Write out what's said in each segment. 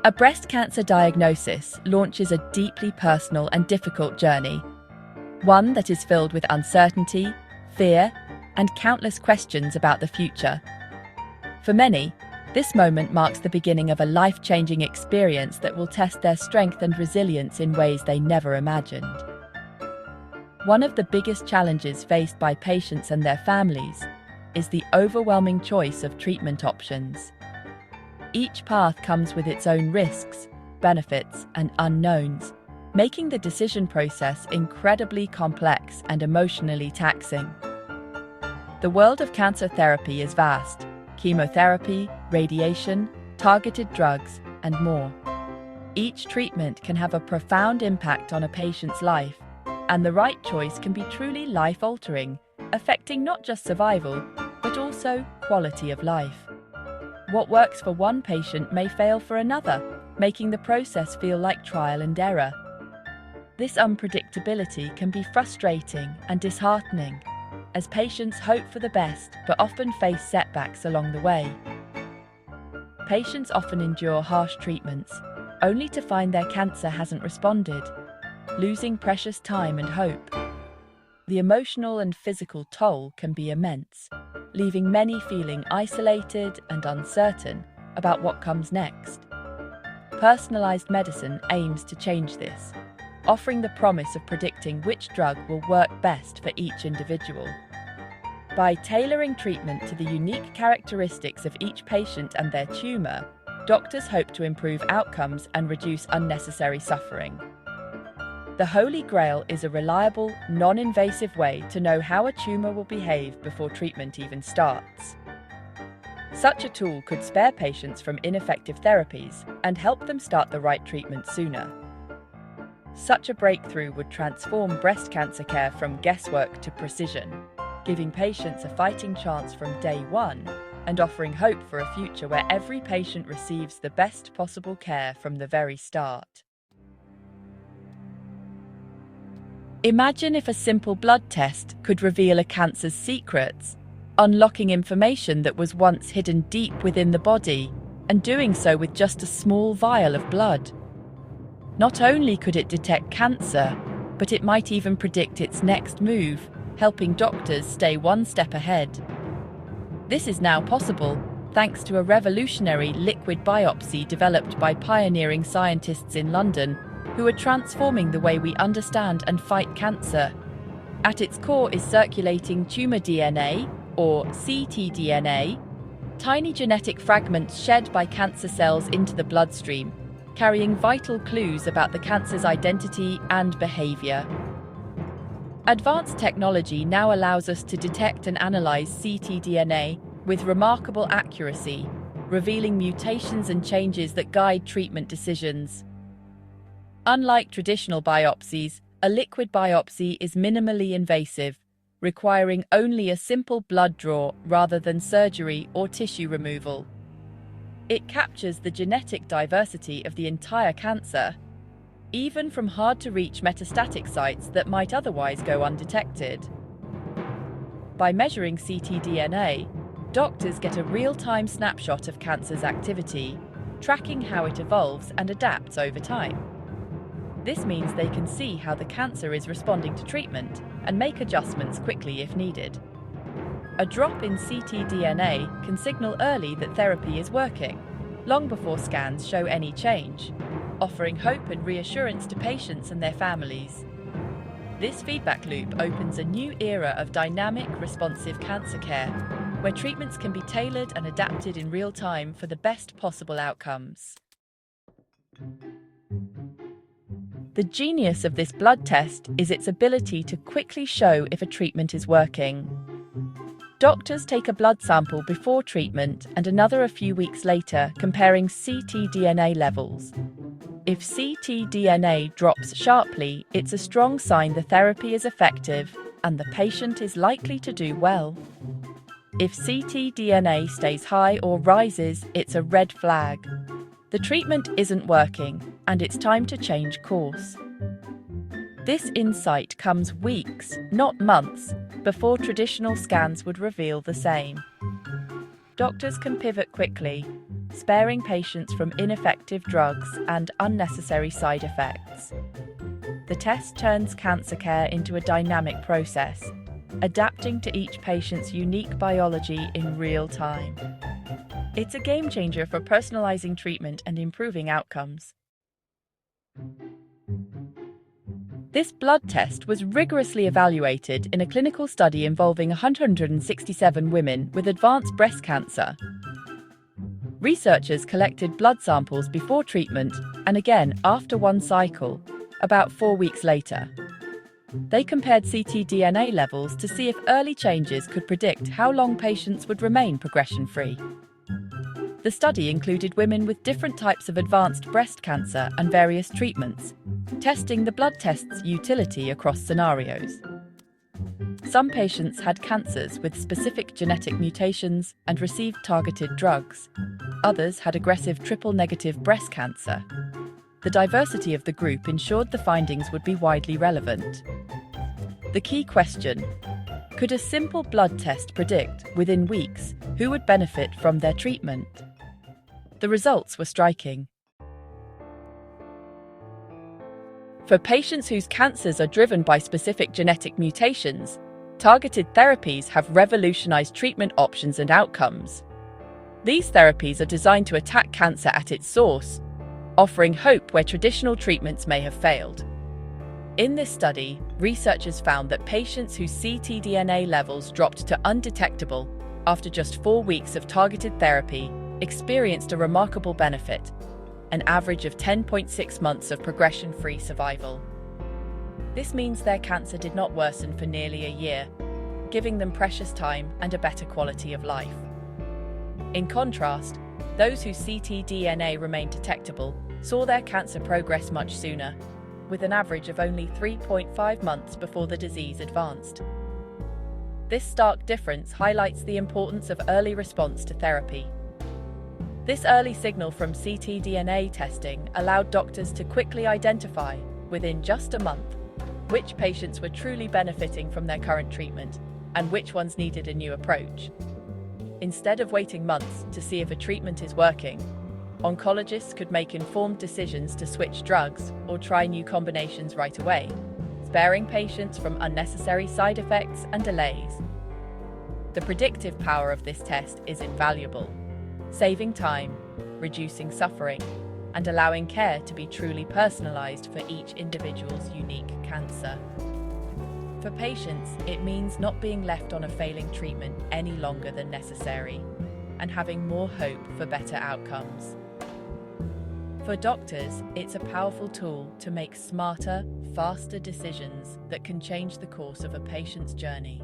A breast cancer diagnosis launches a deeply personal and difficult journey, one that is filled with uncertainty, fear, and countless questions about the future. For many, this moment marks the beginning of a life-changing experience that will test their strength and resilience in ways they never imagined. One of the biggest challenges faced by patients and their families is the overwhelming choice of treatment options. Each path comes with its own risks, benefits, and unknowns, making the decision process incredibly complex and emotionally taxing. The world of cancer therapy is vast: chemotherapy, radiation, targeted drugs, and more. Each treatment can have a profound impact on a patient's life, and the right choice can be truly life-altering, affecting not just survival, but also quality of life. What works for one patient may fail for another, making the process feel like trial and error. This unpredictability can be frustrating and disheartening, as patients hope for the best but often face setbacks along the way. Patients often endure harsh treatments, only to find their cancer hasn't responded, losing precious time and hope. The emotional and physical toll can be immense, leaving many feeling isolated and uncertain about what comes next. Personalized medicine aims to change this, offering the promise of predicting which drug will work best for each individual. By tailoring treatment to the unique characteristics of each patient and their tumor, doctors hope to improve outcomes and reduce unnecessary suffering. The Holy Grail is a reliable, non-invasive way to know how a tumor will behave before treatment even starts. Such a tool could spare patients from ineffective therapies and help them start the right treatment sooner. Such a breakthrough would transform breast cancer care from guesswork to precision, giving patients a fighting chance from day one and offering hope for a future where every patient receives the best possible care from the very start. Imagine if a simple blood test could reveal a cancer's secrets, unlocking information that was once hidden deep within the body, and doing so with just a small vial of blood. Not only could it detect cancer, but it might even predict its next move, helping doctors stay one step ahead. This is now possible thanks to a revolutionary liquid biopsy developed by pioneering scientists in London who are transforming the way we understand and fight cancer. At its core is circulating tumor DNA, or ctDNA, tiny genetic fragments shed by cancer cells into the bloodstream, carrying vital clues about the cancer's identity and behavior. Advanced technology now allows us to detect and analyze ctDNA with remarkable accuracy, revealing mutations and changes that guide treatment decisions. Unlike traditional biopsies, a liquid biopsy is minimally invasive, requiring only a simple blood draw rather than surgery or tissue removal. It captures the genetic diversity of the entire cancer, even from hard-to-reach metastatic sites that might otherwise go undetected. By measuring ctDNA, doctors get a real-time snapshot of cancer's activity, tracking how it evolves and adapts over time. This means they can see how the cancer is responding to treatment and make adjustments quickly if needed. A drop in ctDNA can signal early that therapy is working, long before scans show any change, offering hope and reassurance to patients and their families. This feedback loop opens a new era of dynamic, responsive cancer care, where treatments can be tailored and adapted in real time for the best possible outcomes. The genius of this blood test is its ability to quickly show if a treatment is working. Doctors take a blood sample before treatment and another a few weeks later, comparing ctDNA levels. If ctDNA drops sharply, it's a strong sign the therapy is effective and the patient is likely to do well. If ctDNA stays high or rises, it's a red flag. The treatment isn't working, and it's time to change course. This insight comes weeks, not months, before traditional scans would reveal the same. Doctors can pivot quickly, sparing patients from ineffective drugs and unnecessary side effects. The test turns cancer care into a dynamic process, adapting to each patient's unique biology in real time. It's a game changer for personalizing treatment and improving outcomes. This blood test was rigorously evaluated in a clinical study involving 167 women with advanced breast cancer. Researchers collected blood samples before treatment and again after one cycle, about 4 weeks later. They compared ctDNA levels to see if early changes could predict how long patients would remain progression-free. The study included women with different types of advanced breast cancer and various treatments, testing the blood test's utility across scenarios. Some patients had cancers with specific genetic mutations and received targeted drugs. Others had aggressive triple-negative breast cancer. The diversity of the group ensured the findings would be widely relevant. The key question: could a simple blood test predict, within weeks, who would benefit from their treatment? The results were striking. For patients whose cancers are driven by specific genetic mutations, targeted therapies have revolutionized treatment options and outcomes. These therapies are designed to attack cancer at its source, offering hope where traditional treatments may have failed. In this study, researchers found that patients whose ctDNA levels dropped to undetectable after just 4 weeks of targeted therapy experienced a remarkable benefit, an average of 10.6 months of progression-free survival. This means their cancer did not worsen for nearly a year, giving them precious time and a better quality of life. In contrast, those whose ctDNA remained detectable saw their cancer progress much sooner, with an average of only 3.5 months before the disease advanced. This stark difference highlights the importance of early response to therapy. This early signal from ctDNA testing allowed doctors to quickly identify, within just a month, which patients were truly benefiting from their current treatment and which ones needed a new approach. Instead of waiting months to see if a treatment is working, oncologists could make informed decisions to switch drugs or try new combinations right away, sparing patients from unnecessary side effects and delays. The predictive power of this test is invaluable, saving time, reducing suffering, and allowing care to be truly personalized for each individual's unique cancer. For patients, it means not being left on a failing treatment any longer than necessary, and having more hope for better outcomes. For doctors, it's a powerful tool to make smarter, faster decisions that can change the course of a patient's journey.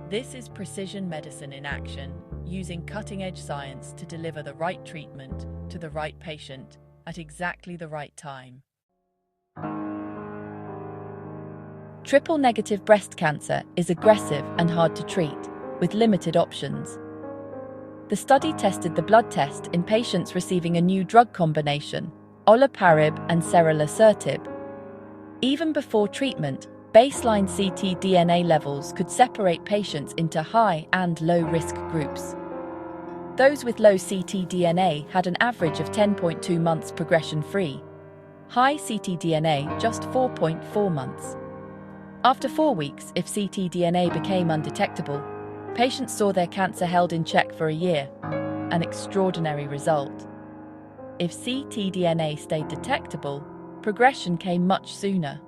This is precision medicine in action, using cutting-edge science to deliver the right treatment to the right patient at exactly the right time. Triple-negative breast cancer is aggressive and hard to treat, with limited options. The study tested the blood test in patients receiving a new drug combination, olaparib and ceralasertib. Even before treatment, baseline ctDNA levels could separate patients into high and low-risk groups. Those with low ctDNA had an average of 10.2 months progression-free. High ctDNA just 4.4 months. After 4 weeks, if ctDNA became undetectable, patients saw their cancer held in check for a year, an extraordinary result. If ctDNA stayed detectable, progression came much sooner.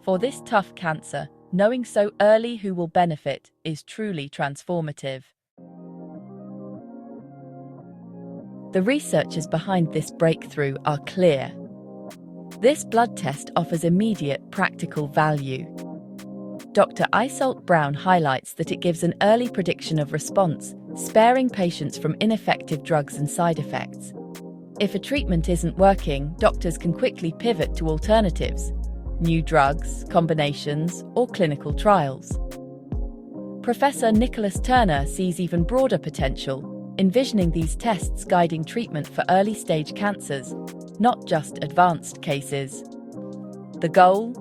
For this tough cancer, knowing so early who will benefit is truly transformative. The researchers behind this breakthrough are clear. This blood test offers immediate practical value. Dr. Iseult Brown highlights that it gives an early prediction of response, sparing patients from ineffective drugs and side effects. If a treatment isn't working, doctors can quickly pivot to alternatives, new drugs, combinations, or clinical trials. Professor Nicholas Turner sees even broader potential, envisioning these tests guiding treatment for early-stage cancers, not just advanced cases. The goal?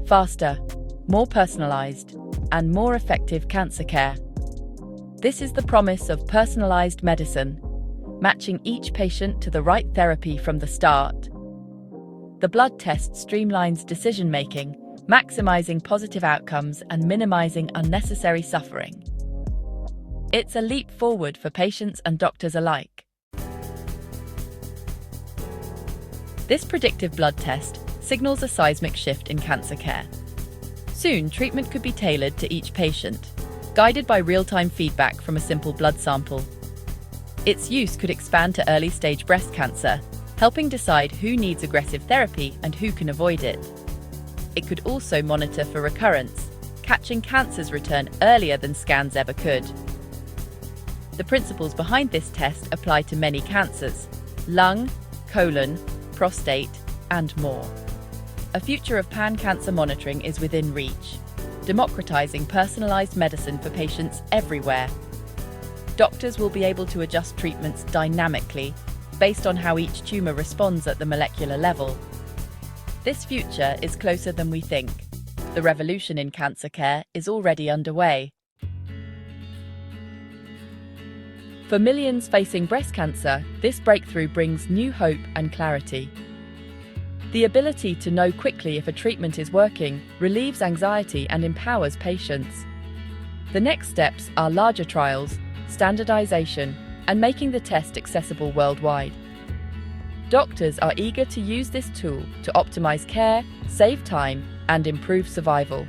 Faster, more personalized, and more effective cancer care. This is the promise of personalized medicine, matching each patient to the right therapy from the start. The blood test streamlines decision-making, maximizing positive outcomes and minimizing unnecessary suffering. It's a leap forward for patients and doctors alike. This predictive blood test signals a seismic shift in cancer care. Soon, treatment could be tailored to each patient, guided by real-time feedback from a simple blood sample. Its use could expand to early-stage breast cancer, helping decide who needs aggressive therapy and who can avoid it. It could also monitor for recurrence, catching cancers return earlier than scans ever could. The principles behind this test apply to many cancers: lung, colon, prostate, and more. A future of pan-cancer monitoring is within reach, democratizing personalized medicine for patients everywhere. Doctors will be able to adjust treatments dynamically, based on how each tumor responds at the molecular level. This future is closer than we think. The revolution in cancer care is already underway. For millions facing breast cancer, this breakthrough brings new hope and clarity. The ability to know quickly if a treatment is working relieves anxiety and empowers patients. The next steps are larger trials, standardization, and making the test accessible worldwide. Doctors are eager to use this tool to optimize care, save time, and improve survival.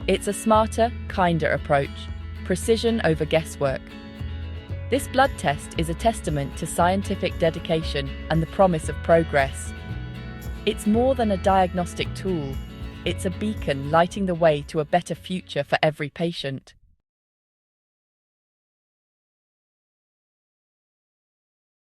It's a smarter, kinder approach, precision over guesswork. This blood test is a testament to scientific dedication and the promise of progress. It's more than a diagnostic tool. It's a beacon lighting the way to a better future for every patient.